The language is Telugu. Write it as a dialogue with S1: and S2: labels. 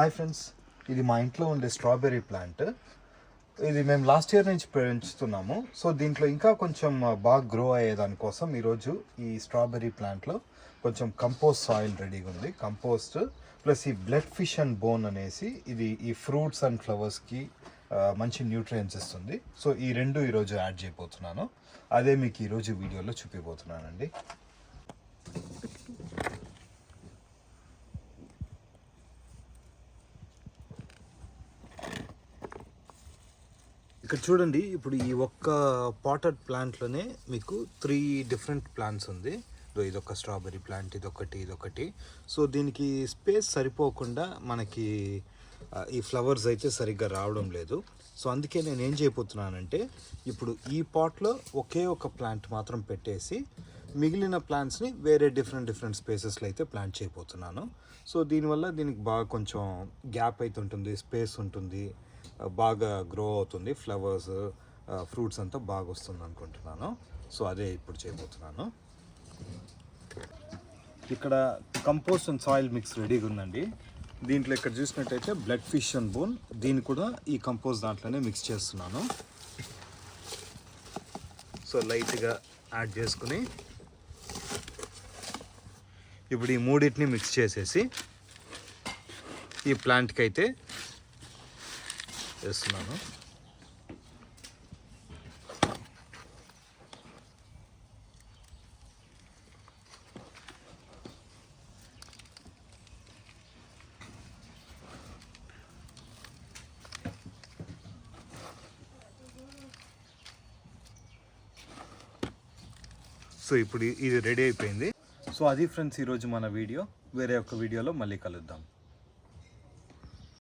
S1: హాయ్ ఫ్రెండ్స్, ఇది మా ఇంట్లో ఉండే స్ట్రాబెర్రీ ప్లాంట్. ఇది మేము లాస్ట్ ఇయర్ నుంచి పెంచుతున్నాము. సో దీంట్లో ఇంకా కొంచెం బాగా గ్రో అయ్యేదానికోసం ఈరోజు ఈ స్ట్రాబెర్రీ ప్లాంట్లో కొంచెం కంపోస్ట్ సాయిల్ రెడీగా ఉంది. కంపోస్ట్ ప్లస్ ఈ బ్లడ్ ఫిష్ అండ్ బోన్ అనేసి ఇది ఈ ఫ్రూట్స్ అండ్ ఫ్లవర్స్కి మంచి న్యూట్రియంట్స్ ఇస్తుంది. సో ఈ రెండు ఈరోజు యాడ్ చేయబోతున్నాను. అదే మీకు ఈరోజు వీడియోలో చూపిపోతున్నానండి. ఇక్కడ చూడండి, ఇప్పుడు ఈ ఒక్క పాటెడ్ ప్లాంట్లోనే మీకు 3 డిఫరెంట్ ప్లాంట్స్ ఉంది. ఇదొక స్ట్రాబెర్రీ ప్లాంట్, ఇదొకటి. సో దీనికి స్పేస్ సరిపోకుండా మనకి ఈ ఫ్లవర్స్ అయితే సరిగ్గా రావడం లేదు. సో అందుకే నేను ఏం చేయబోతున్నానంటే, ఇప్పుడు ఈ పాట్లో ఒకే ఒక ప్లాంట్ మాత్రం పెట్టేసి మిగిలిన ప్లాంట్స్ని వేరే డిఫరెంట్ స్పేసెస్లో అయితే ప్లాంట్ చేయబోతున్నాను. సో దీనివల్ల దీనికి బాగా కొంచెం గ్యాప్ అయితే ఉంటుంది, స్పేస్ ఉంటుంది, బాగా గ్రో అవుతుంది, ఫ్లవర్స్ ఫ్రూట్స్ అంతా బాగా వస్తుంది అనుకుంటున్నాను. సో అదే ఇప్పుడు చేయబోతున్నాను. ఇక్కడ కంపోస్ట్ అండ్ సాయిల్ మిక్స్ రెడీగా ఉందండి. దీంట్లో ఇక్కడ చూసినట్టయితే బ్లడ్ ఫిష్ అండ్ బోన్, దీన్ని కూడా ఈ కంపోస్ట్ దాంట్లోనే మిక్స్ చేస్తున్నాను. సో లైట్గా యాడ్ చేసుకుని ఇప్పుడు ఈ మూడింటిని మిక్స్ చేసేసి ఈ ప్లాంట్కి అయితే వేస్తున్నాను. సో ఇప్పుడు ఇది రెడీ అయిపోయింది. సో అది ఫ్రెండ్స్ ఈరోజు మన వీడియో. వేరే ఒక వీడియోలో మళ్ళీ కలుద్దాం.